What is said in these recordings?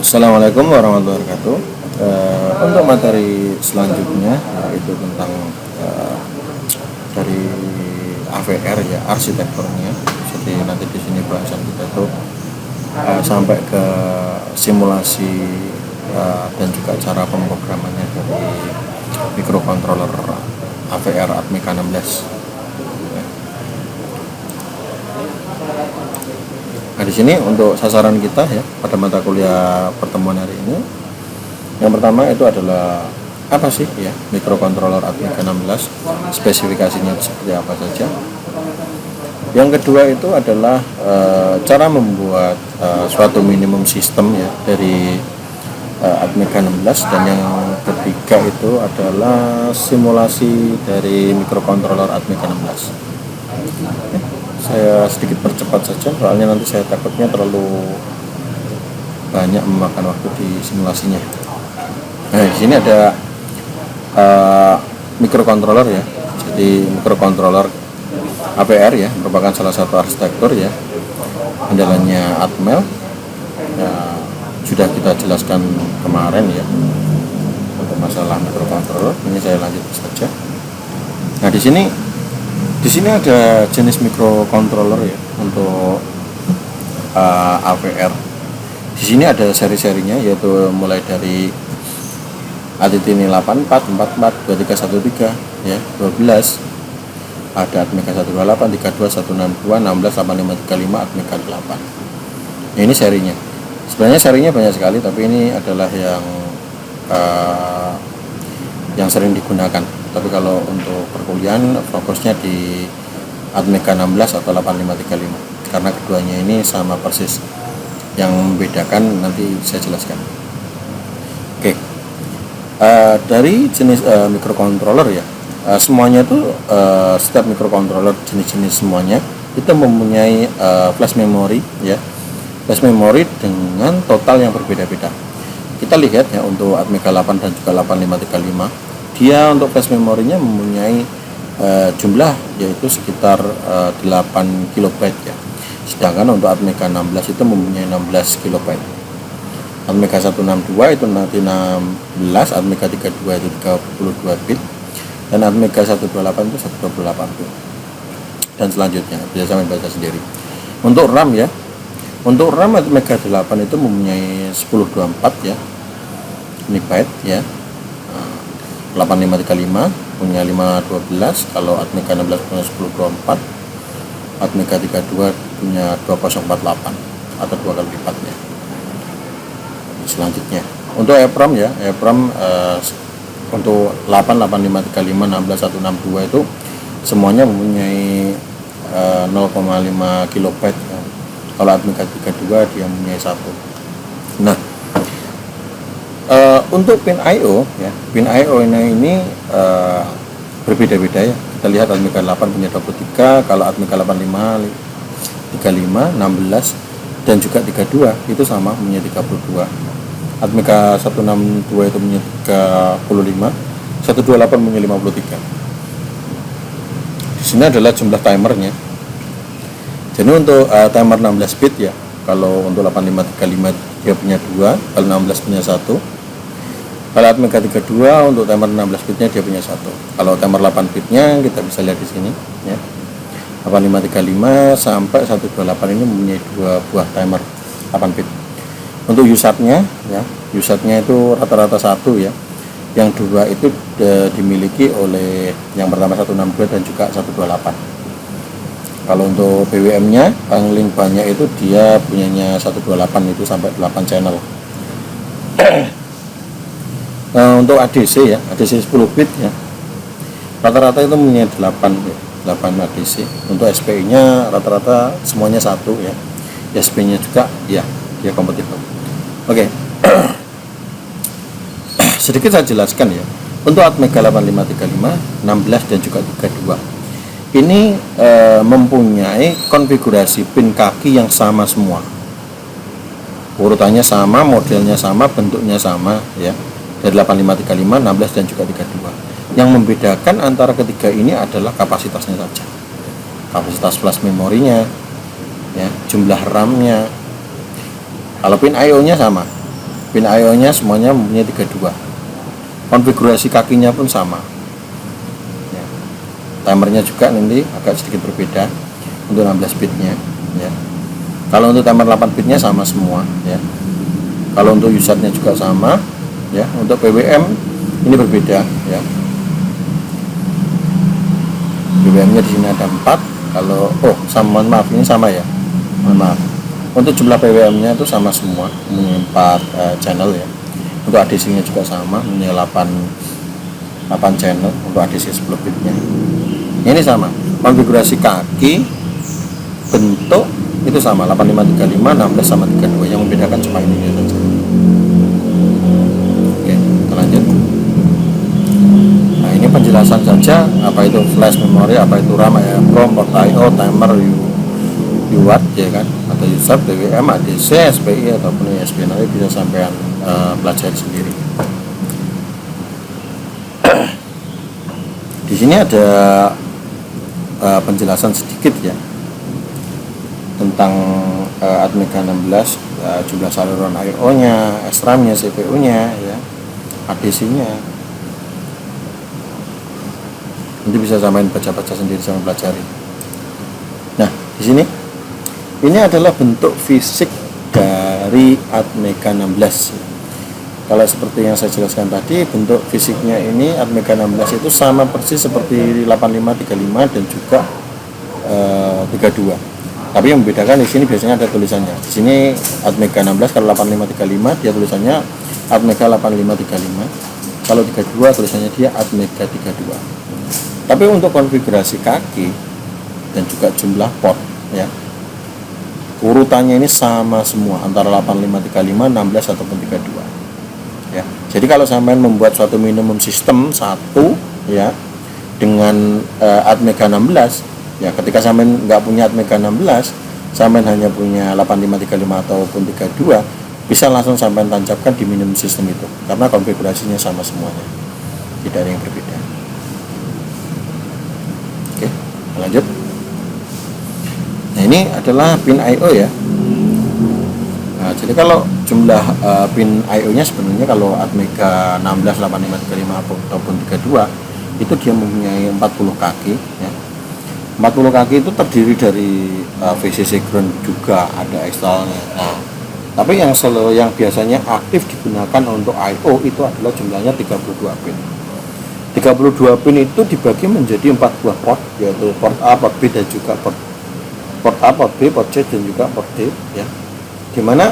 Assalamualaikum warahmatullahi wabarakatuh. Untuk materi selanjutnya yaitu tentang dari AVR ya, arsitekturnya. Jadi nanti di sini bahasan kita itu sampai ke simulasi dan juga cara pemrogramannya dari microcontroller AVR Atmega 16. Nah, di sini untuk sasaran kita ya pada mata kuliah pertemuan hari ini, yang pertama itu adalah apa sih ya microcontroller Atmega 16, spesifikasinya seperti apa saja. Yang kedua itu adalah cara membuat suatu minimum sistem ya dari Atmega 16, dan yang ketiga itu adalah simulasi dari microcontroller Atmega 16. Saya sedikit percepat saja, soalnya nanti saya takutnya terlalu banyak memakan waktu di simulasinya. Nah, di sini ada microcontroller ya. Jadi microcontroller AVR ya merupakan salah satu arsitektur ya. Andalannya Atmel. Ya, sudah kita jelaskan kemarin ya untuk masalah microcontroller. Ini saya lanjut saja. Nah, di sini ada jenis microcontroller ya untuk AVR. Di sini ada seri-serinya, yaitu mulai dari ATTINI 84, 44, 2313 ya, 12. Ada Atmega 128, 32, 162, 16, 8535, Atmega 8. Ya, ini serinya. Sebenarnya serinya banyak sekali, tapi ini adalah yang sering digunakan. Tapi kalau untuk perkuliahan fokusnya di Atmega 16 atau 8535 karena keduanya ini sama persis. Yang membedakan nanti saya jelaskan. Oke. Dari jenis microcontroller ya, semuanya itu setiap microcontroller jenis-jenis semuanya itu mempunyai flash memory ya. Flash memory dengan total yang berbeda-beda. Kita lihat ya untuk Atmega 8 dan juga 8535. Dia untuk flash memorinya mempunyai jumlah yaitu sekitar 8 KB ya. Sedangkan untuk Atmega 16 itu mempunyai 16 KB. Atmega 162 itu nanti 16, Atmega 32 itu 32 bit, dan Atmega 128 itu 128 bit. Dan selanjutnya bisa sampai baca sendiri. Untuk RAM ya. Untuk RAM Atmega 8 itu mempunyai 1024 ya. Ini byte ya. 8535 punya 512, kalau Atmega 16 punya 1024, Atmega 32 punya 2048 atau 2 kali lipatnya. Selanjutnya untuk EEPROM ya, EEPROM untuk 88535 16162 itu semuanya mempunyai 0,5 KB ya. Kalau Atmega 32 dia mempunyai 1. Nah, untuk pin I/O ya, pin I/O ini berbeda-beda ya. Kita lihat Atmega 8 punya 23, kalau Atmega 85, 35, 16 dan juga 32 itu sama punya 32. Atmega 162 itu punya 35, 128 punya 53. Di sini adalah jumlah timernya. Jadi untuk timer 16 bit ya, kalau untuk 8535 dia punya 2, kalau 16 punya 1. Kalau Atmega 32 untuk timer 16 bitnya dia punya 1. Kalau timer 8 bitnya kita bisa lihat di sini ya. 8535 sampai 128 ini mempunyai 2 buah timer 8 bit. Untuk USAT-nya ya, USAT-nya itu rata-rata 1 ya. Yang dua itu dimiliki oleh yang pertama 162 dan juga 128. Kalau untuk PWM-nya paling banyak itu dia punyanya 128 itu sampai 8 channel. Untuk ADC ya, ADC 10 bit ya, rata-rata itu punya 8 ADC. Untuk SPI-nya rata-rata semuanya 1 ya. SP-nya juga ya, dia kompatibel. Oke. Sedikit saya jelaskan ya. Untuk Atmega 8535, 16 dan juga 32. Ini mempunyai konfigurasi pin kaki yang sama semua. Urutannya sama, modelnya sama, bentuknya sama ya. Dari 8535, 16 dan juga 32. Yang membedakan antara ketiga ini adalah kapasitasnya saja. Kapasitas flash memorinya ya, jumlah RAM-nya. Kalau pin I/O nya sama, pin I/O nya semuanya mempunyai 32. Konfigurasi kakinya pun sama ya. Timernya juga nanti agak sedikit berbeda untuk 16 bitnya ya. Kalau untuk timer 8 bitnya sama semua ya. Kalau untuk USART-nya juga sama ya. Untuk PWM ini berbeda ya. PWM-nya di sini ada 4. Kalau mohon maaf ini sama ya. Mohon maaf. Untuk jumlah PWM-nya itu sama semua, 4 channel ya. Untuk ADC-nya juga sama, 8 channel untuk ADC 10 bitnya. Ini sama. Konfigurasi kaki, bentuk itu sama, 8535, 16 sama 32. Yang membedakan cuma ini saja. Oke, kita lanjut. Nah, ini penjelasan saja apa itu flash memory, apa itu RAM, EEPROM, port I/O, timer, UART ya kan, atau USART, PWM, ADC, SPI ataupun ISP, nanti bisa sampean pelajari sendiri. Di sini ada penjelasan sedikit ya tentang Atmega 16, jumlah saluran I/O-nya, SRAM-nya, CPU-nya ya, ADC-nya. Nanti bisa sampean baca-baca sendiri, sama pelajari. Nah, di sini ini adalah bentuk fisik dari Atmega 16. Kalau seperti yang saya jelaskan tadi, bentuk fisiknya ini Atmega 16 itu sama persis seperti 8535 dan juga 32. Tapi yang membedakan di sini biasanya ada tulisannya. Di sini Atmega 16, kalau 8535 dia tulisannya Atmega 8535. Kalau 32 tulisannya dia Atmega 32. Tapi untuk konfigurasi kaki dan juga jumlah port ya, urutannya ini sama semua antara 8535, 16 ataupun 32 ya. Jadi kalau sampean membuat suatu minimum system satu ya dengan Atmega 16 ya, ketika sampean nggak punya Atmega 16, sampean hanya punya 8535 ataupun 32, bisa langsung sampean tancapkan di minimum system itu karena konfigurasinya sama semuanya, tidak ada yang berbeda. Oke, lanjut. Nah, ini adalah pin I/O ya. Nah, jadi kalau jumlah pin I/O-nya sebenarnya kalau Atmega 16, 8535 ataupun 32 itu dia mempunyai 40 kaki ya. 40 kaki itu terdiri dari VCC ground juga ada eksternalnya. Nah, tapi yang biasanya aktif digunakan untuk I/O itu adalah jumlahnya 32 pin. 32 pin itu dibagi menjadi 4 buah port, yaitu port A, port B dan juga port A, port B, port C dan juga port D ya. Dimana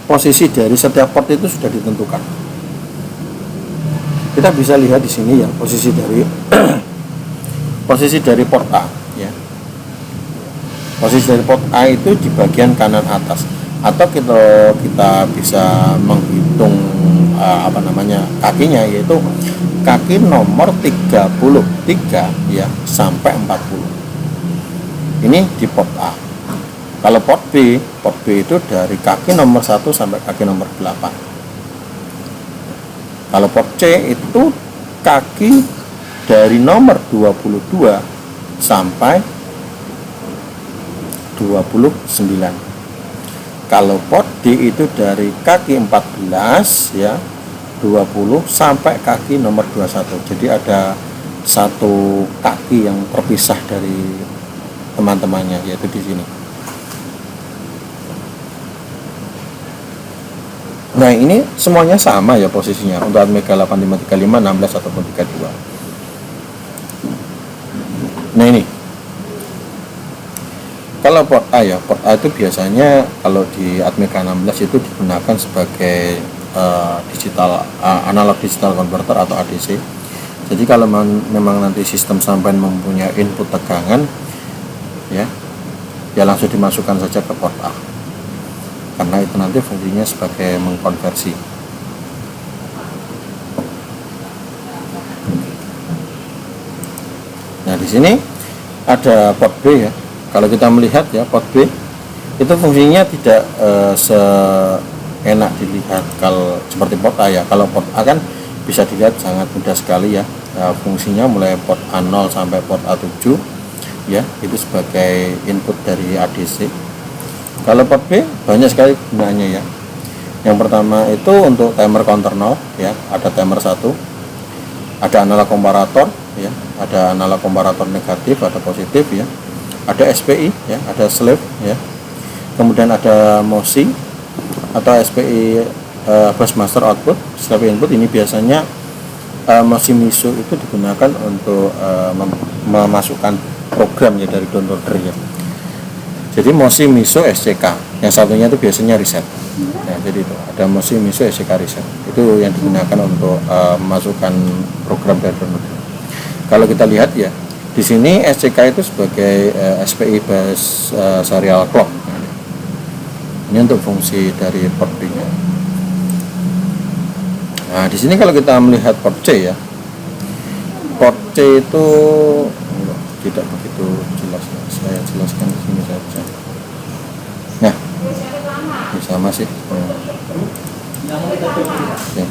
posisi dari setiap port itu sudah ditentukan. Kita bisa lihat di sini ya posisi dari posisi dari port A ya. Posisi dari port A itu di bagian kanan atas, atau kita bisa menghitung kakinya, yaitu kaki nomor 33 ya sampai 40. Ini di port A. Kalau port B itu dari kaki nomor 1 sampai kaki nomor 8. Kalau port C itu kaki dari nomor 22 sampai 29. Kalau port D itu dari kaki 14 ya 20 sampai kaki nomor 21. Jadi ada satu kaki yang terpisah dari teman-temannya, yaitu di sini. Nah, ini semuanya sama ya posisinya untuk Atmega 8535, 16 ataupun 32. Nah, ini kalau port A ya, port A itu biasanya kalau di Atmega 16 itu digunakan sebagai analog digital converter atau ADC. Jadi kalau memang nanti sistem sampai mempunyai input tegangan ya langsung dimasukkan saja ke port A, karena itu nanti fungsinya sebagai mengkonversi. Nah, di sini ada port B ya. Kalau kita melihat ya, port B itu fungsinya tidak seenak dilihat kalau seperti port A ya. Kalau port A kan bisa dilihat sangat mudah sekali ya. Fungsinya mulai port A0 sampai port A7 ya, itu sebagai input dari ADC. Kalau port B banyak sekali gunanya ya. Yang pertama itu untuk timer counter 0 ya, ada timer 1, ada analog komparator ya, ada analog komparator negatif, ada positif ya, ada SPI ya, ada slave ya, kemudian ada MOSI atau SPI bus master output slave input. Ini biasanya MOSI MISO itu digunakan untuk memasukkan program ya dari downloader ya. Jadi MOSI MISO SCK, yang satunya itu biasanya reset. Nah, jadi itu ada MOSI MISO SCK reset. Itu yang digunakan untuk memasukkan program dari downloader. Kalau kita lihat ya, di sini SCK itu sebagai SPI bus serial clock. Ini untuk fungsi dari port B-nya. Nah, di sini kalau kita melihat port C ya, port C itu tidak begitu jelas. Saya jelaskan di sini saja. Nah, ini sama sih. Oke.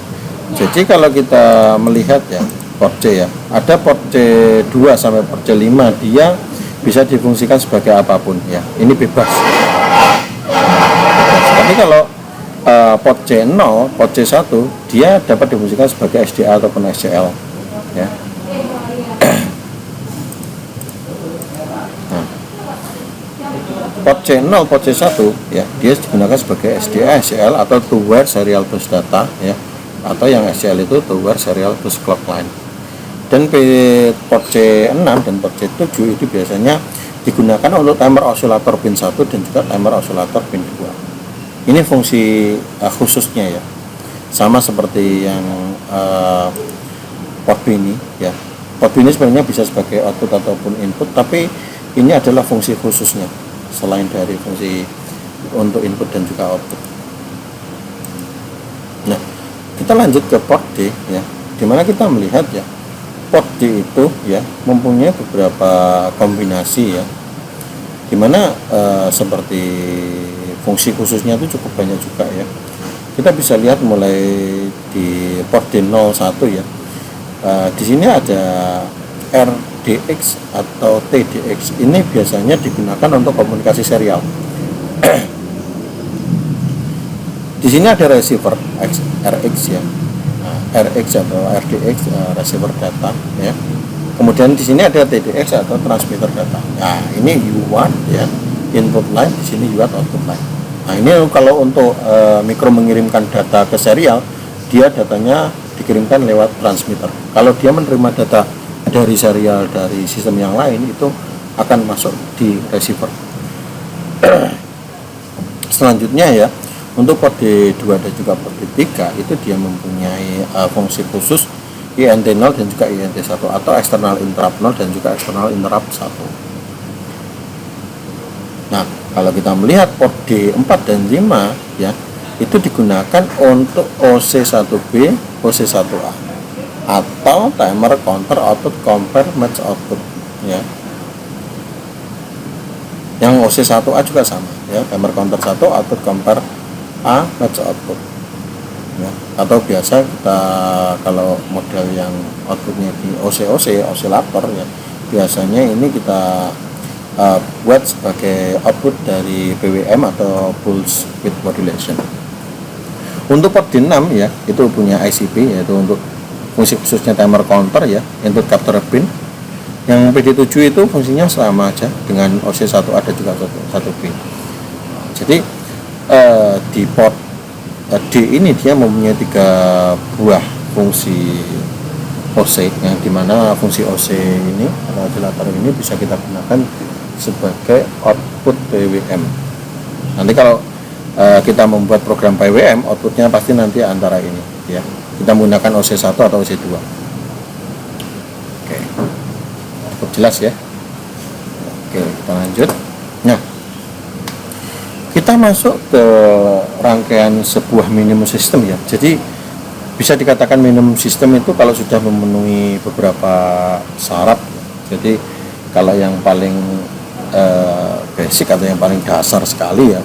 Jadi kalau kita melihat ya port C ya, ada port C2 sampai port C5, dia bisa difungsikan sebagai apapun ya. Ini bebas. Tapi kalau port C0, port C1 dia dapat difungsikan sebagai SDA ataupun SCL ya. Nah, port C0, port C1 ya, dia digunakan sebagai SDA, SCL atau two wire serial bus data ya, atau yang SCL itu two wire serial bus clock line. Dan port C6 dan port C7 itu biasanya digunakan untuk timer osilator pin 1 dan juga timer osilator pin 2. Ini fungsi khususnya ya, sama seperti yang port B ini ya. Port B ini sebenarnya bisa sebagai output ataupun input, tapi ini adalah fungsi khususnya selain dari fungsi untuk input dan juga output. Nah, kita lanjut ke port D ya, dimana kita melihat ya port D itu ya mempunyai beberapa kombinasi ya, dimana seperti fungsi khususnya itu cukup banyak juga ya. Kita bisa lihat mulai di port D01 ya. Di sini ada RDX atau TDX. Ini biasanya digunakan untuk komunikasi serial. Di sini ada receiver RX ya. RX atau RDX receiver data ya. Kemudian di sini ada TDX atau transmitter data. Nah, ini UART ya, input line, di sini UART output line. Nah, ini kalau untuk mikro mengirimkan data ke serial, dia datanya dikirimkan lewat transmitter. Kalau dia menerima data dari serial dari sistem yang lain, itu akan masuk di receiver. Selanjutnya ya, untuk port D2 dan juga port D3 itu dia mempunyai fungsi khusus INT0 dan juga INT1 atau external interrupt 0 dan juga external interrupt 1. Nah, kalau kita melihat port D4 dan 5 ya, itu digunakan untuk OC1B, OC1A atau timer counter output compare match output ya. Yang OC1A juga sama ya, timer counter 1 output compare A match output ya. Atau biasa kita kalau model yang outputnya di OC oscillator ya, biasanya ini kita buat sebagai output dari PWM atau pulse width modulation. Untuk port D6 ya, itu punya ICP, yaitu untuk fungsi khususnya timer counter ya, input capture pin. Yang PD7 itu fungsinya sama aja dengan OC1A ada juga 1B. Jadi di port D ini dia mempunyai 3 buah fungsi OC, yang dimana fungsi OC ini atau oscillator ini bisa kita gunakan sebagai output PWM. Nanti kalau kita membuat program PWM, outputnya pasti nanti antara ini ya. Kita menggunakan OC1 atau OC2. Oke, cukup jelas ya. Oke, kita lanjut. Nah, kita masuk ke rangkaian sebuah minimum system ya. Jadi bisa dikatakan minimum system itu kalau sudah memenuhi beberapa syarat. Jadi kalau yang paling basic atau yang paling dasar sekali ya,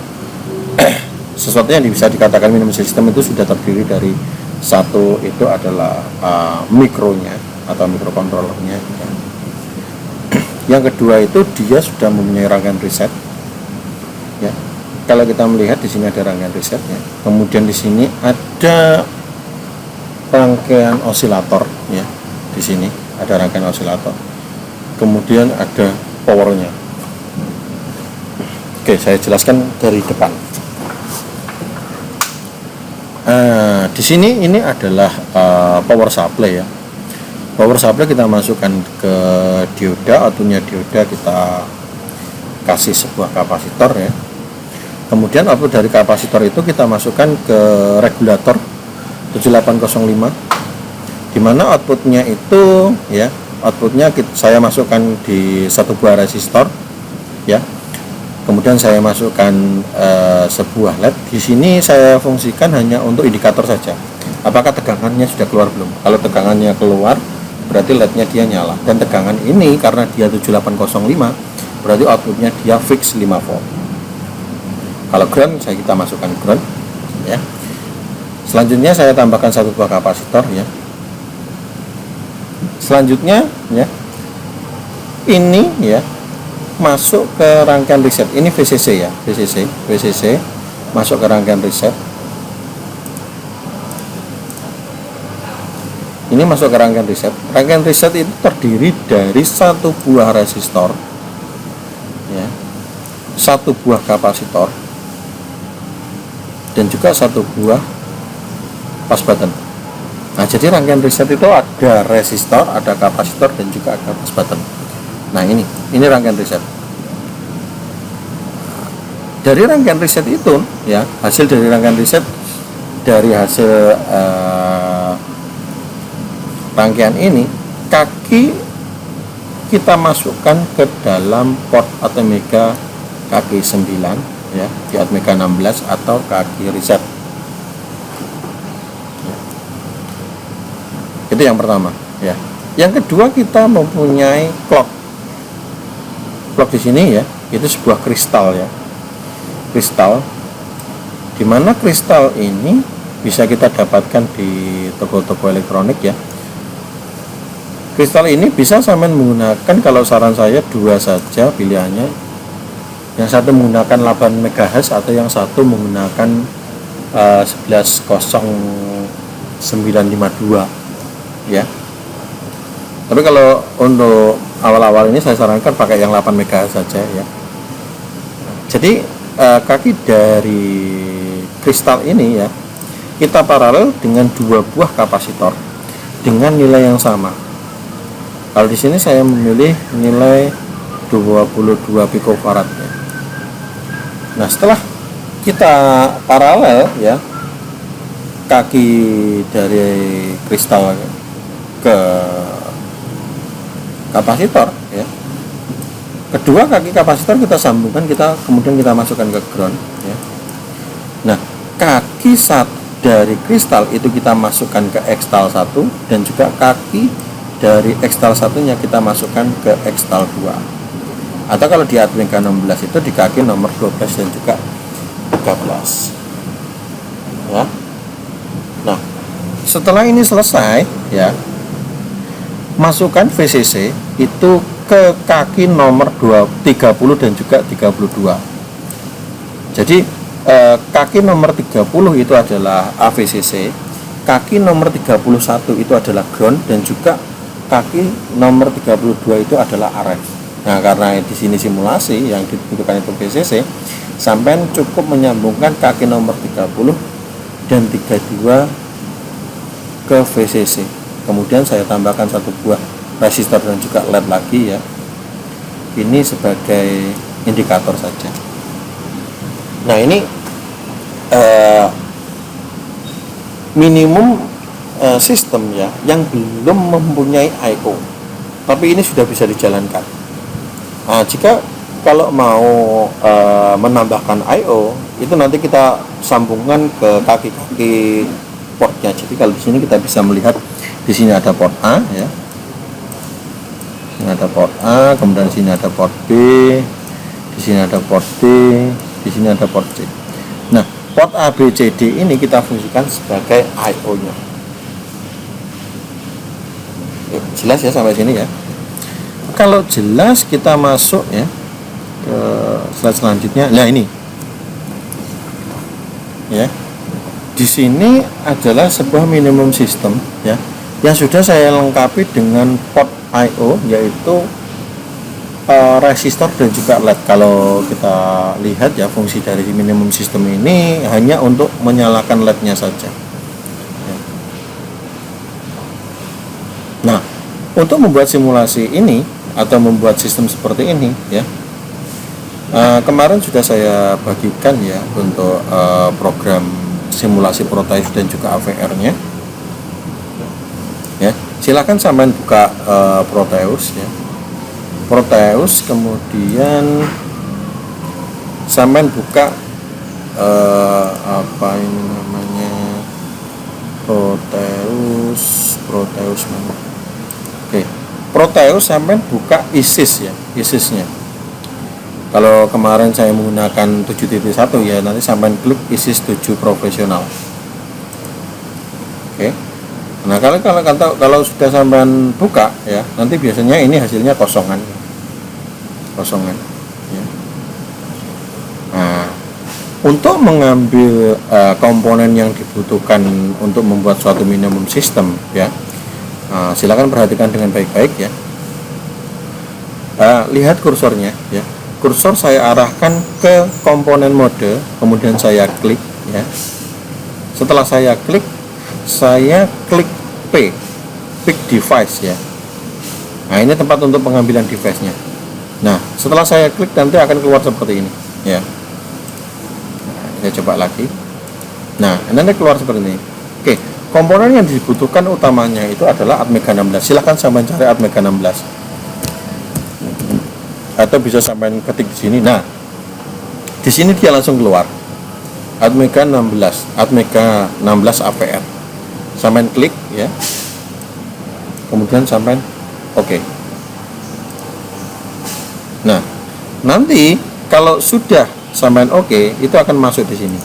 sesuatu yang bisa dikatakan minimum system itu sudah terdiri dari satu itu adalah mikronya atau microcontrollernya. Yang kedua itu dia sudah mempunyai rangkaian reset ya. kalau kita melihat di sini ada rangkaian resetnya, kemudian di sini ada rangkaian osilator ya, di sini ada rangkaian osilator, kemudian ada powernya. Oke, saya jelaskan dari depan. Di sini ini adalah power supply ya. Power supply kita masukkan ke dioda, outputnya dioda kita kasih sebuah kapasitor ya. Kemudian output dari kapasitor itu kita masukkan ke regulator 7805, dimana outputnya itu ya, outputnya saya masukkan di satu buah resistor ya. Kemudian saya masukkan sebuah LED. Di sini saya fungsikan hanya untuk indikator saja. Apakah tegangannya sudah keluar belum? Kalau tegangannya keluar, berarti LED-nya dia nyala. Dan tegangan ini karena dia 7805, berarti outputnya dia fix 5 volt. Kalau ground, kita masukkan ground ya. Selanjutnya saya tambahkan satu buah kapasitor ya. Selanjutnya ya, ini ya masuk ke rangkaian reset. Ini VCC ya, VCC masuk ke rangkaian reset. Ini masuk ke rangkaian reset. Rangkaian reset itu terdiri dari satu buah resistor ya, satu buah kapasitor, dan juga satu buah pas button. Nah, jadi rangkaian reset itu ada resistor, ada kapasitor, dan juga ada pas button. Nah, ini rangkaian reset. Dari rangkaian reset itu ya, hasil dari rangkaian reset, dari hasil rangkaian ini, kaki kita masukkan ke dalam port atmega kaki 9 ya, di atmega 16 atau kaki reset. Itu yang pertama ya. Yang kedua, kita mempunyai clock di sini ya. Itu sebuah kristal ya, kristal, dimana kristal ini bisa kita dapatkan di toko-toko elektronik ya. Kristal ini bisa sampai menggunakan, kalau saran saya dua saja pilihannya. Yang satu menggunakan 8 MHz atau yang satu menggunakan 110952 ya. Tapi kalau untuk awal-awal ini saya sarankan pakai yang 8 MHz saja ya. Jadi kaki dari kristal ini ya, kita paralel dengan dua buah kapasitor dengan nilai yang sama. Kalau di sini saya memilih nilai 22 picofarad ya. Nah, setelah kita paralel ya, kaki dari kristal ke kapasitor ya, kedua kaki kapasitor kita sambungkan, kemudian kita masukkan ke ground ya. Nah, kaki dari kristal itu kita masukkan ke ekstal 1, dan juga kaki dari ekstal satunya kita masukkan ke ekstal 2, atau kalau di atmega 16 itu di kaki nomor 12 dan juga 13 ya. Nah, setelah ini selesai ya, masukkan VCC itu ke kaki nomor 30 dan juga 32. Jadi kaki nomor 30 itu adalah AVCC, kaki nomor 31 itu adalah ground, dan juga kaki nomor 32 itu adalah RF. Nah, karena di sini simulasi yang dibutuhkan itu VCC, sampai cukup menyambungkan kaki nomor 30 dan 32 ke VCC. Kemudian saya tambahkan satu buah resistor dan juga LED lagi ya. Ini sebagai indikator saja. Nah, ini minimum sistem ya, yang belum mempunyai I/O, tapi ini sudah bisa dijalankan. Nah, jika kalau mau menambahkan I/O, itu nanti kita sambungkan ke kaki-kaki portnya. Jadi kalau di sini kita bisa melihat, di sini ada port A ya, ini ada port A, kemudian di sini ada port B, di sini ada port D, di sini ada port C. Nah, port A, B, C, D ini kita fungsikan sebagai I/O-nya. Jelas ya sampai sini ya. Kalau jelas, kita masuk ya ke slide selanjutnya. Nah, ini ya, di sini adalah sebuah minimum system ya, yang sudah saya lengkapi dengan port I/O, yaitu resistor dan juga LED. Kalau kita lihat ya, fungsi dari minimum system ini hanya untuk menyalakan LED-nya saja ya. Nah, untuk membuat simulasi ini atau membuat sistem seperti ini ya, kemarin sudah saya bagikan ya untuk program simulasi Proteus dan juga AVR-nya ya. Silakan sampean buka Proteus ya, Proteus, kemudian sampean buka apa ini namanya, Proteus mana? Oke, Proteus sampean buka ISIS ya, ISIS-nya. Kalau kemarin saya menggunakan 7.1 ya, nanti sampean klik ISIS 7 profesional. Oke. Nah, kalau sudah sampean buka ya, nanti biasanya ini hasilnya kosongan ya. Nah, untuk mengambil komponen yang dibutuhkan untuk membuat suatu minimum system ya, silakan perhatikan dengan baik-baik ya. Lihat kursornya ya, kursor saya arahkan ke komponen mode, kemudian saya klik ya. Setelah saya klik pick device ya. Nah, ini tempat untuk pengambilan device-nya. Nah, setelah saya klik nanti akan keluar seperti ini ya. Nah, saya coba lagi. Nah, nanti keluar seperti ini. Oke, komponen yang dibutuhkan utamanya itu adalah Atmega 16. Silahkan sampai cari Atmega 16. Atau bisa sampai ketik di sini. Nah, di sini dia langsung keluar. Atmega 16 AVR. Sampai klik ya. Kemudian sampai oke. Nah, nanti kalau sudah sampai oke, itu akan masuk di sini.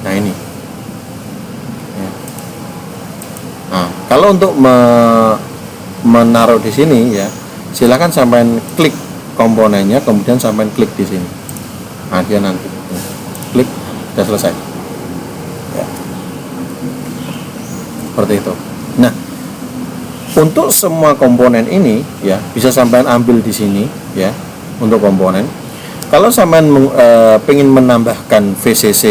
Nah, ini. Ya. Nah, kalau untuk menaruh di sini ya, silakan sampai klik komponennya, kemudian sampai klik di sini. Nah, dia nanti klik, sudah selesai ya. Seperti itu. Nah, untuk semua komponen ini ya, bisa sampai ambil di sini ya, untuk komponen. Kalau sampai pengen menambahkan VCC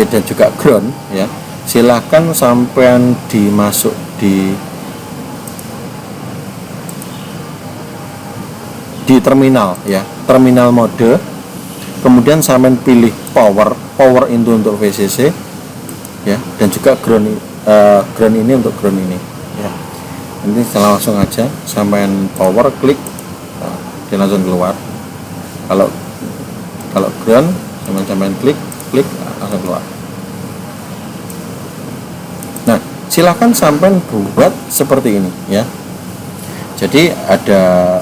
dan juga ground ya, silahkan sampai dimasuk di terminal ya, terminal mode, kemudian sampean pilih power itu untuk VCC ya, dan juga ground ini untuk ground ini ya. Nanti langsung aja sampean power klik, nah, dia langsung keluar. Kalau ground sampean klik langsung keluar. Nah, silahkan sampean buat seperti ini ya. Jadi ada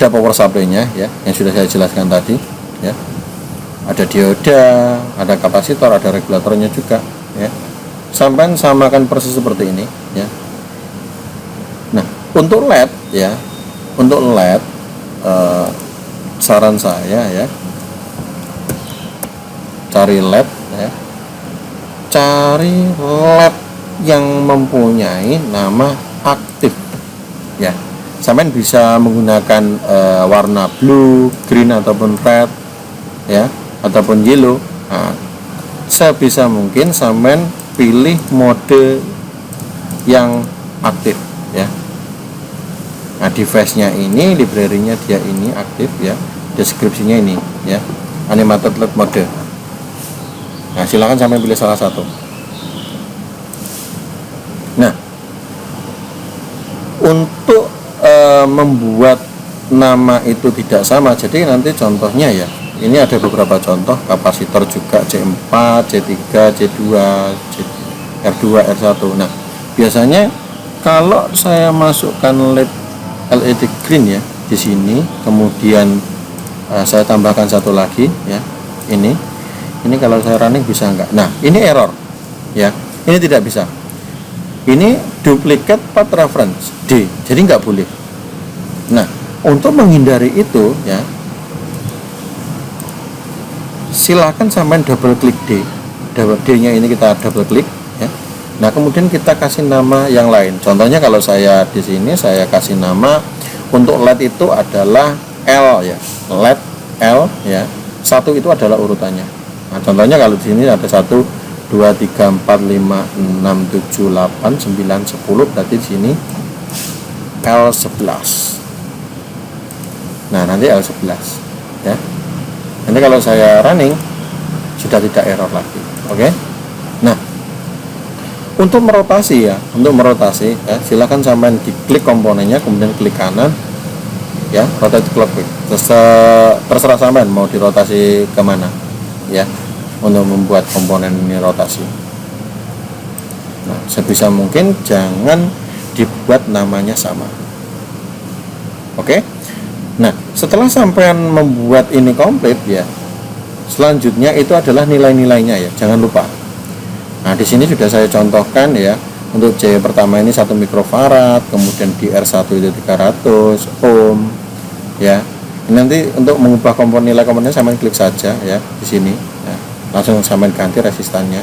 power supply-nya ya, yang sudah saya jelaskan tadi ya. Ada dioda, ada kapasitor, ada regulatornya juga ya. Sampai samakan persis seperti ini ya. Nah, untuk LED ya, saran saya ya, cari LED ya, cari LED yang mempunyai nama aktif ya. Sampean bisa menggunakan warna blue, green ataupun red ya, ataupun yellow. Nah, sebisa mungkin sampean pilih mode yang aktif ya. Nah, device-nya ini, library-nya dia ini aktif ya, deskripsinya ini ya, animated LED mode. Nah, silakan sampean pilih salah satu. Nah, untuk membuat nama itu tidak sama, jadi nanti contohnya ya, ini ada beberapa contoh kapasitor juga C4, C3, C2, R2, R1. Nah, biasanya kalau saya masukkan LED green ya di sini, kemudian saya tambahkan satu lagi ya, ini kalau saya running bisa enggak? Nah, ini error ya, ini tidak bisa. Ini duplicate path reference D, jadi nggak boleh. Nah, untuk menghindari itu ya, silahkan sampai double klik D nya ini kita double klik ya. Nah kemudian kita kasih nama yang lain. Contohnya kalau saya di sini saya kasih nama untuk LED itu adalah L ya, LED L ya. 1 itu adalah urutannya. Nah contohnya kalau di sini ada 1 2 3 4 5 6 7 8 9 10, berarti di sini L11. Nah nanti L11 ya. Nanti kalau saya running sudah tidak error lagi. Oke. Nah untuk merotasi ya, ya, silakan sampai diklik komponennya, kemudian klik kanan ya, rotate clockwork. Terserah sampean mau dirotasi kemana ya, untuk membuat komponen ini rotasi. Nah sebisa mungkin jangan dibuat namanya sama. Oke. Nah setelah sampean membuat ini komplit ya, selanjutnya itu adalah nilai-nilainya ya, jangan lupa. Nah di sini sudah saya contohkan ya, untuk J pertama ini 1 mikrofarad, kemudian di R1 itu 300 ohm ya. Nanti untuk mengubah nilai komponennya sampai klik saja ya di sini ya. Langsung sampai ganti resistannya.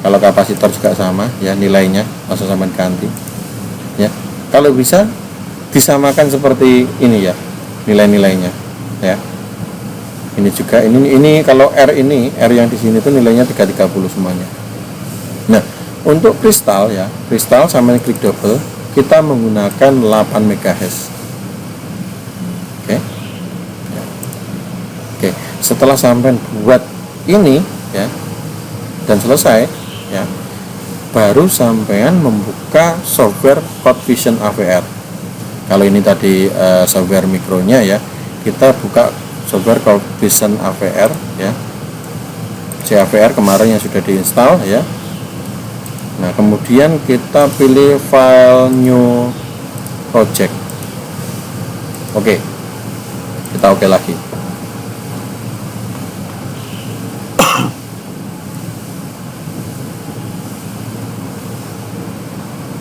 Kalau kapasitor juga sama ya, nilainya langsung sampai ganti ya. Kalau bisa disamakan seperti ini ya, nilai-nilainya ya. Ini juga ini kalau R yang di sini tuh nilainya 330 semuanya. Nah untuk kristal ya, kristal sampai klik double, kita menggunakan 8 MHz. Oke. Ya. Oke, setelah sampai buat ini ya dan selesai ya, baru sampean membuka software CodeVision AVR. Kalau ini tadi software mikronya ya, kita buka software CodeVision AVR ya, CAVR kemarin yang sudah diinstal ya. Nah kemudian kita pilih file new project. Oke, kita oke lagi.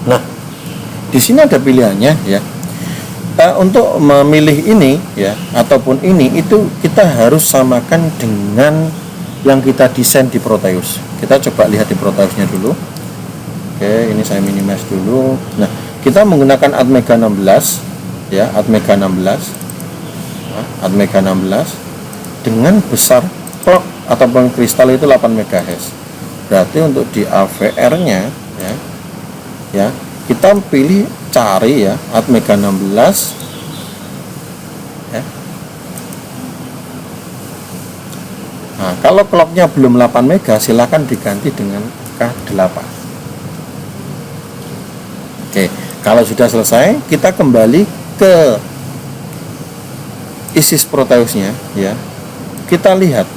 Nah di sini ada pilihannya ya. Untuk memilih ini ya ataupun ini, itu kita harus samakan dengan yang kita desain di Proteus. Kita coba lihat di Proteusnya dulu. Oke, ini saya minimize dulu. Nah kita menggunakan Atmega 16 ya, Atmega 16 nah, Atmega 16 dengan besar clock ataupun kristal itu 8 MHz. Berarti untuk di AVR nya ya kita pilih cari ya Atmega 16 ya. Nah kalau clocknya belum 8 mega, silakan diganti dengan K8. Oke, kalau sudah selesai, kita kembali ke ISIS Proteusnya ya. Kita lihat,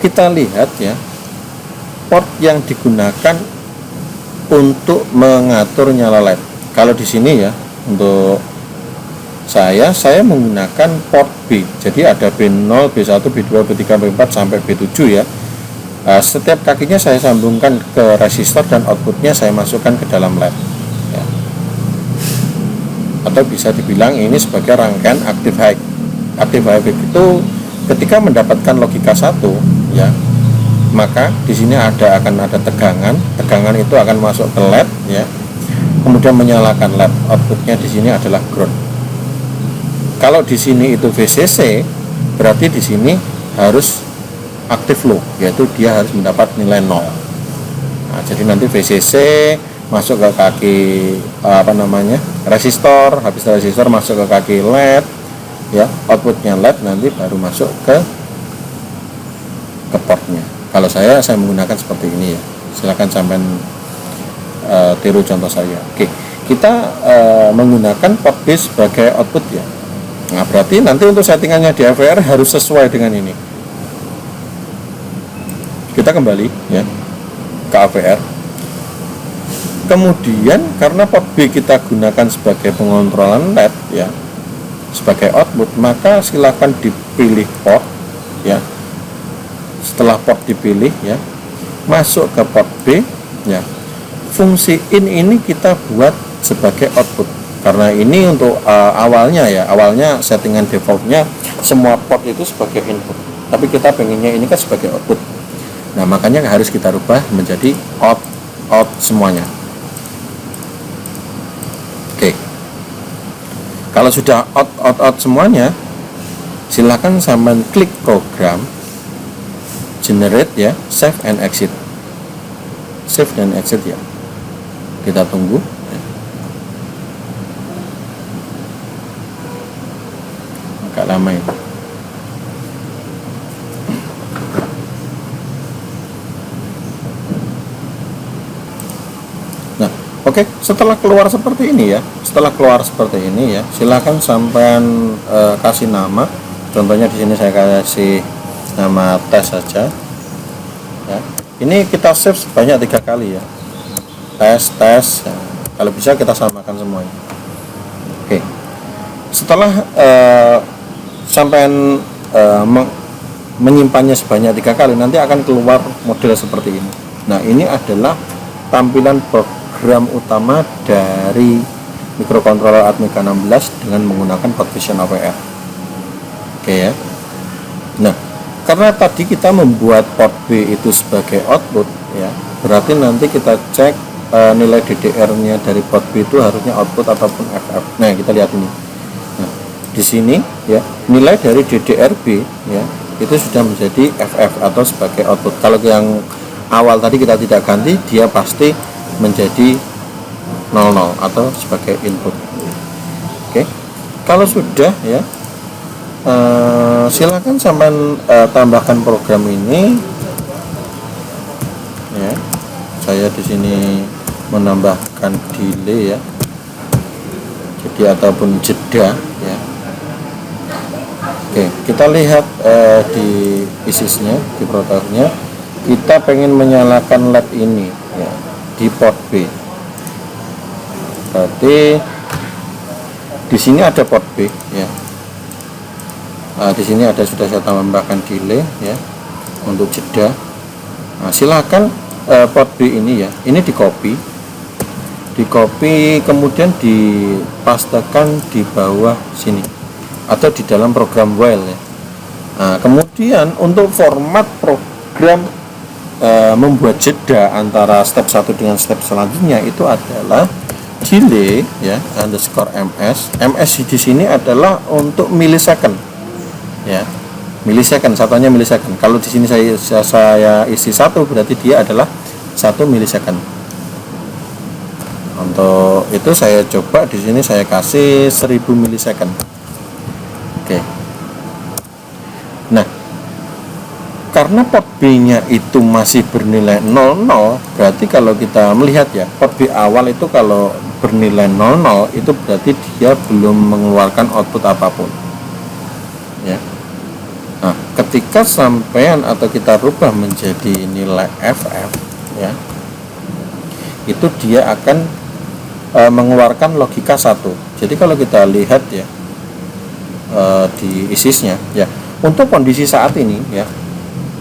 kita lihat ya, port yang digunakan untuk mengatur nyala LED. Kalau di sini ya, untuk saya menggunakan port B. Jadi ada B0, B1, B2, B3, B4 sampai B7 ya. Setiap kakinya saya sambungkan ke resistor dan outputnya saya masukkan ke dalam LED ya. Atau bisa dibilang ini sebagai rangkaian active high. Active high itu ketika mendapatkan logika 1 ya, maka di sini akan ada tegangan itu akan masuk ke LED ya, kemudian menyalakan LED. Outputnya di sini adalah ground. Kalau di sini itu VCC, berarti di sini harus aktif low, yaitu dia harus mendapat nilai 0. Nah, jadi nanti VCC masuk ke kaki resistor, habis resistor masuk ke kaki LED ya, outputnya LED nanti baru masuk ke portnya. Kalau saya menggunakan seperti ini ya, silakan sampai tiru contoh saya. Oke, kita menggunakan port B sebagai output ya. Nah berarti nanti untuk settingannya di AVR harus sesuai dengan ini. Kita kembali ya ke AVR. Kemudian karena port B kita gunakan sebagai pengontrolan LED ya, sebagai output, maka silakan dipilih port ya. Setelah port dipilih ya, masuk ke port B ya. Fungsi in ini kita buat sebagai output Karena ini untuk awalnya settingan defaultnya semua port itu sebagai input, tapi kita pengennya ini kan sebagai output. Nah, makanya harus kita rubah menjadi out semuanya. Oke. Kalau sudah out semuanya, silakan sampai klik program generate ya, save and exit. Save dan exit ya. Kita tunggu. Agak lama itu. Nah, oke, setelah keluar seperti ini ya, silakan sampean kasih nama. Contohnya di sini saya kasih nama tes saja. Ya. Ini kita save sebanyak 3 kali ya. Tes. Ya. Kalau bisa kita samakan semuanya. Oke. Setelah sampean menyimpannya sebanyak 3 kali, nanti akan keluar model seperti ini. Nah, ini adalah tampilan program utama dari microcontroller Atmega 16 dengan menggunakan Hot Vision OVR. Oke ya. Nah, karena tadi kita membuat port B itu sebagai output ya, berarti nanti kita cek nilai DDR-nya dari port B itu harusnya output ataupun FF. Nah, kita lihat ini. Nah, di sini ya, nilai dari DDR-B ya, itu sudah menjadi FF atau sebagai output. Kalau yang awal tadi kita tidak ganti, dia pasti menjadi 00 atau sebagai input. Oke. Kalau sudah ya, silakan sampai tambahkan program ini ya. Saya di sini menambahkan delay ya, jadi ataupun jeda ya. Oke, kita lihat di ISIS-nya, di protokolnya, kita pengen menyalakan LED ini ya, di port B. Berarti di sini ada port B ya. Di sini ada, sudah saya tambahkan delay ya untuk jeda. Nah, silakan port B ini ya, ini di copy kemudian dipastekan di bawah sini atau di dalam program while ya. Nah, kemudian untuk format program membuat jeda antara step 1 dengan step selanjutnya itu adalah delay ya underscore ms. Di sini adalah untuk millisecond ya, millisecond, satuannya millisecond. Kalau di sini saya isi 1, berarti dia adalah 1 millisecond. Untuk itu saya coba di sini saya kasih 1000 millisecond. Oke. Nah, karena port B-nya itu masih bernilai 00, berarti kalau kita melihat ya, port B awal itu kalau bernilai 00 itu berarti dia belum mengeluarkan output apapun. Ya. Nah, ketika sampean atau kita rubah menjadi nilai FF ya, itu dia akan mengeluarkan logika 1. Jadi kalau kita lihat ya di ISIS-nya ya, untuk kondisi saat ini ya,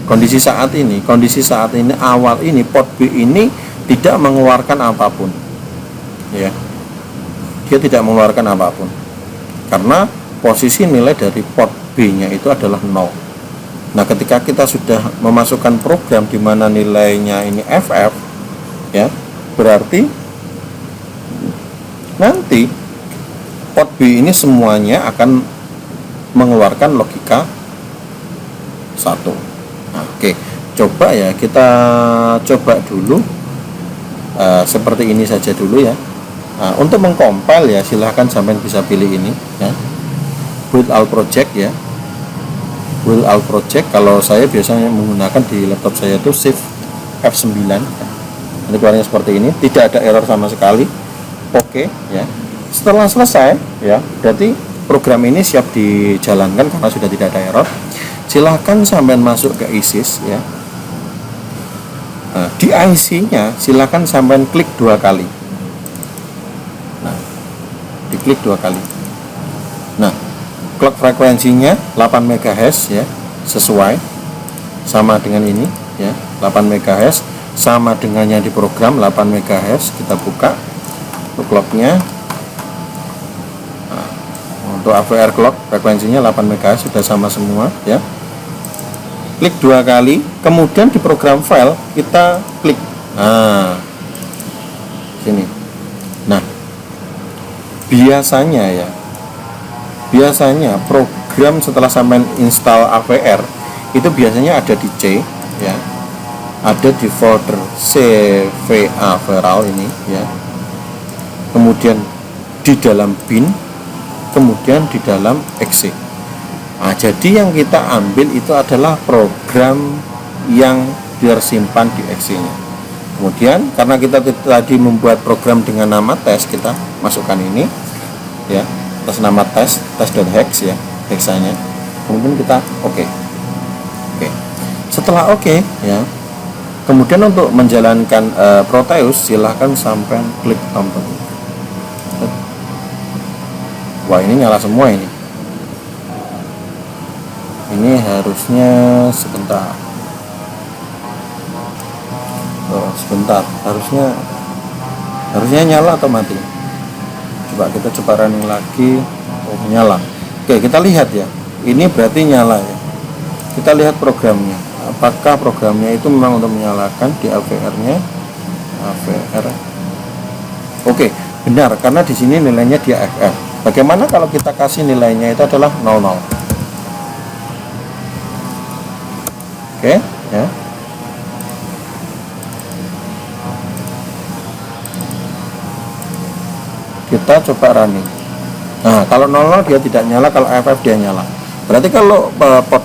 kondisi saat ini awal ini port B ini tidak mengeluarkan apapun ya, dia tidak mengeluarkan apapun karena posisi nilai dari port B-nya itu adalah 0. Nah, ketika kita sudah memasukkan program di mana nilainya ini FF ya, berarti nanti port B ini semuanya akan mengeluarkan logika 1. Nah, oke, coba ya, kita coba dulu seperti ini saja dulu ya. Nah, untuk mengcompile ya, silahkan sampai bisa pilih ini ya, build all project ya, build all project. Kalau saya biasanya menggunakan di laptop saya itu shift F9 ya. Nanti keluarnya seperti ini, tidak ada error sama sekali. Oke ya. Setelah selesai ya, berarti program ini siap dijalankan karena sudah tidak ada error. Silahkan sampai masuk ke ISIS ya. Nah, di IC-nya silahkan sampai klik 2 kali. Nah, diklik 2 kali. Nah, clock frekuensinya 8 MHz ya, sesuai sama dengan ini ya, 8 MHz sama dengan yang di program 8 MHz. Kita buka clocknya untuk AVR clock frekuensinya 8 MHz sudah sama semua ya. Klik 2 kali, kemudian di program file kita klik sini. Nah, biasanya program setelah sampai install AVR itu biasanya ada di C ya, ada di folder CVA Veral ini ya, kemudian di dalam bin, kemudian di dalam exe. Nah, jadi yang kita ambil itu adalah program yang tersimpan di exe-nya. Kemudian karena kita tadi membuat program dengan nama tes, kita masukkan ini ya, atas nama tes.hex ya, hexanya. Kemudian kita oke. Setelah oke ya, kemudian untuk menjalankan Proteus silahkan sampai klik tombol. Wah, ini nyala semua ini. Ini harusnya sebentar. Sebentar. Harusnya nyala atau mati? Coba running lagi. Oh, nyala. Oke, kita lihat ya. Ini berarti nyala ya. Kita lihat programnya. Apakah programnya itu memang untuk menyalakan di AVR-nya? AVR. Oke, benar, karena di sini nilainya dia FF. Bagaimana kalau kita kasih nilainya itu adalah 00? Oke, ya. Kita coba running. Nah, kalau 00 dia tidak nyala, kalau FF dia nyala. Berarti kalau port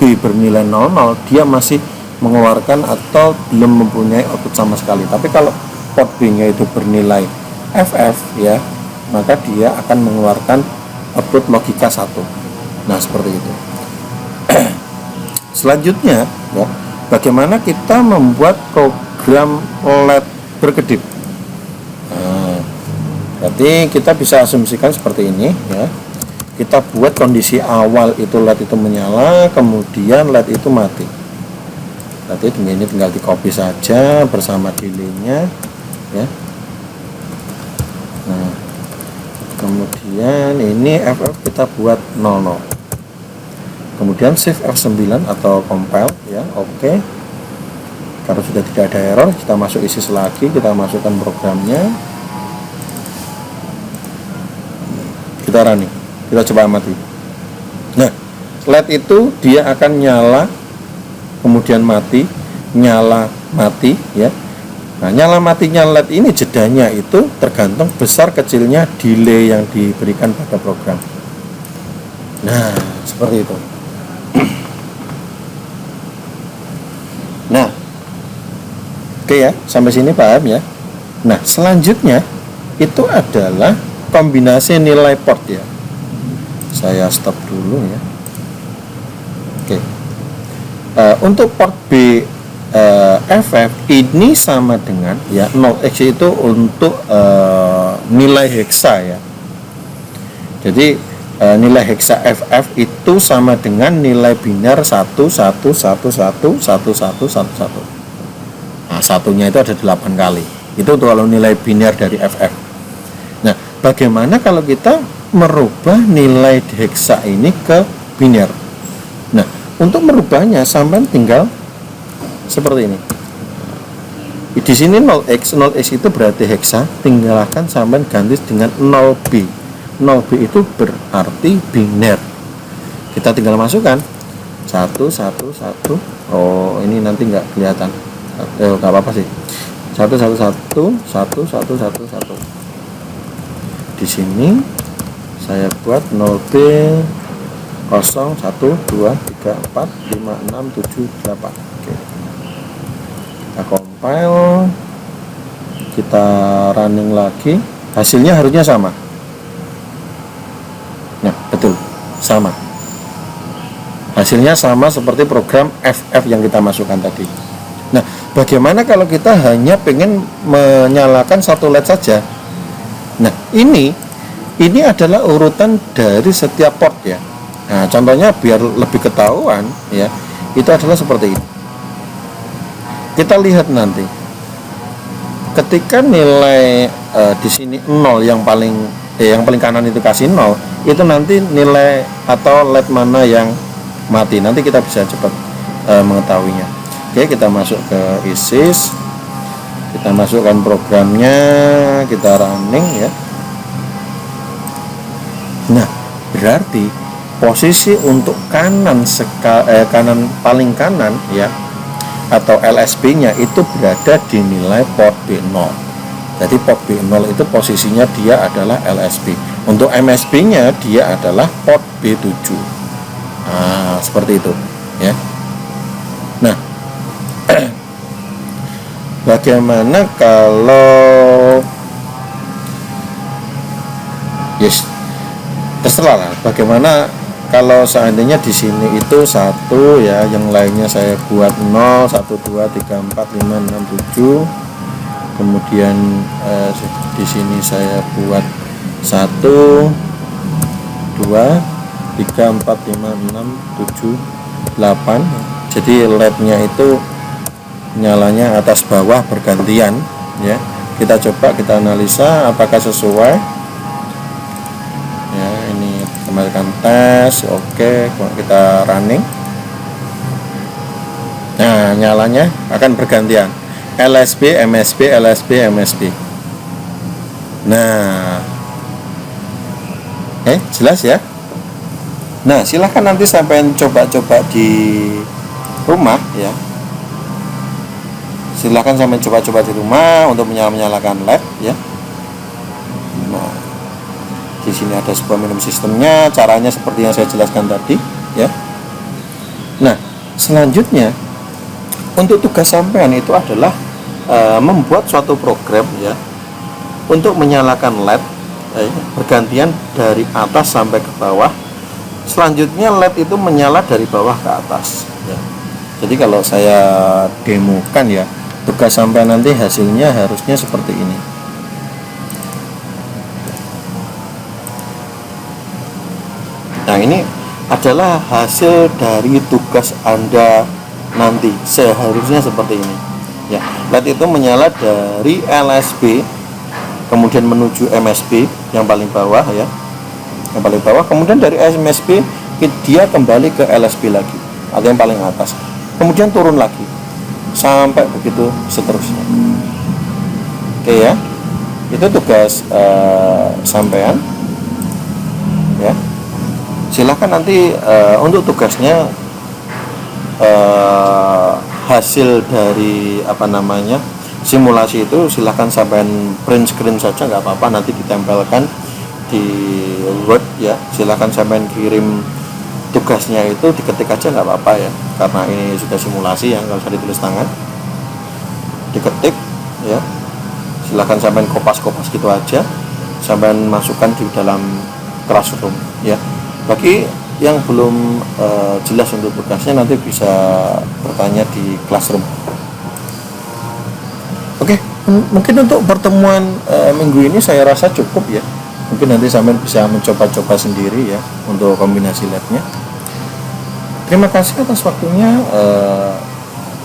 B bernilai 00, dia masih mengeluarkan atau belum mempunyai output sama sekali. Tapi kalau port B-nya itu bernilai FF ya, maka dia akan mengeluarkan output logika 1. Nah, seperti itu. Selanjutnya ya, bagaimana kita membuat program LED berkedip. Nah, berarti kita bisa asumsikan seperti ini ya. Kita buat kondisi awal itu LED itu menyala, kemudian LED itu mati. Berarti ini tinggal di copy saja bersama delay-nya ya. Nah, kemudian ini FF kita buat 00. Kemudian shift F9 atau compile ya, oke. Karena sudah tidak ada error, kita masuk isi lagi, kita masukkan programnya. Kita running. Kita coba amati. Nah, LED itu dia akan nyala, kemudian mati, nyala, mati ya. Nah, nyala matinya LED ini jedanya itu tergantung besar kecilnya delay yang diberikan pada program. Nah, seperti itu. Nah, oke ya, sampai sini paham ya. Nah, selanjutnya itu adalah kombinasi nilai port ya. Saya stop dulu ya. Oke. Untuk port B FF ini sama dengan ya 0x itu untuk nilai heksa ya. Jadi nilai heksa FF itu sama dengan nilai biner 11111111. Nah, satunya itu ada 8 kali. Itu untuk kalau nilai biner dari FF. Nah, bagaimana kalau kita merubah nilai heksa ini ke biner? Nah, untuk merubahnya sampai tinggal seperti ini. Di sini 0x itu berarti heksa, tinggalkan sampai ganti dengan 0b. 0b itu berarti biner. Kita tinggal masukkan 111. Oh, ini nanti nggak kelihatan. Nggak apa-apa sih. 1111111. Di sini saya buat 0b 0 1 2 3 4 5 6 7 8. Oke. Kita compile, kita running lagi, hasilnya harusnya sama. Nah, betul, sama. Hasilnya sama seperti program FF yang kita masukkan tadi. Nah, bagaimana kalau kita hanya pengen menyalakan satu LED saja? Nah, ini adalah urutan dari setiap port ya. Nah, contohnya biar lebih ketahuan ya, itu adalah seperti ini. Kita lihat nanti. Ketika nilai di sini 0 yang paling yang paling kanan itu kasih 0, itu nanti nilai atau LED mana yang mati, nanti kita bisa cepat mengetahuinya. Oke, kita masuk ke ISIS, kita masukkan programnya, kita running ya. Nah, berarti posisi untuk kanan kanan paling kanan ya, atau LSB-nya itu berada di nilai port B0. Jadi port B0 itu posisinya dia adalah LSB. Untuk MSB-nya dia adalah port B7. Nah, seperti itu ya. Nah, bagaimana kalau terserah lah, bagaimana kalau seandainya di sini itu 1 ya, yang lainnya saya buat 0, 1, 2, 3, 4, 5, 6, 7. Kemudian di sini saya buat 1, 2, 3, 4, 5, 6, 7, 8. Jadi LED-nya itu nyalanya atas bawah bergantian ya. Kita coba kita analisa apakah sesuai ya. Ini kembalikan tes, oke, kita running. Nah, nyalanya akan bergantian LSB, MSB, LSB, MSB. Nah, jelas ya. Nah, silahkan nanti sampai coba-coba di rumah ya. Silahkan sampai coba-coba di rumah untuk menyalakan LED ya. Nah, di sini ada sebuah minimum sistemnya, caranya seperti yang saya jelaskan tadi ya. Nah, selanjutnya untuk tugas sampean itu adalah membuat suatu program ya untuk menyalakan LED bergantian dari atas sampai ke bawah. Selanjutnya LED itu menyala dari bawah ke atas ya. Jadi kalau saya demokan ya, tugas sampai nanti hasilnya harusnya seperti ini. Nah, ini adalah hasil dari tugas Anda nanti, seharusnya seperti ini ya. LED itu menyala dari LSB kemudian menuju MSB yang paling bawah ya, yang paling bawah, kemudian dari MSB dia kembali ke LSB lagi atau yang paling atas, kemudian turun lagi sampai begitu seterusnya. Oke ya, itu tugas sampean ya. Silahkan nanti untuk tugasnya hasil dari simulasi itu silahkan sampean print screen saja, nggak apa-apa, nanti ditempelkan di Word ya. Silahkan sampean kirim tugasnya itu, diketik aja nggak apa-apa ya, karena ini sudah simulasi ya, nggak usah ditulis tangan, diketik ya. Silahkan sampean kopas-kopas gitu aja, sampean masukkan di dalam Classroom ya. Bagi yang belum jelas untuk tugasnya, nanti bisa bertanya di Classroom. Oke, mungkin untuk pertemuan minggu ini saya rasa cukup ya. Mungkin nanti sampai bisa mencoba-coba sendiri ya untuk kombinasi LED-nya. Terima kasih atas waktunya.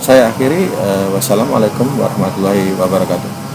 Saya akhiri. Wassalamualaikum warahmatullahi wabarakatuh.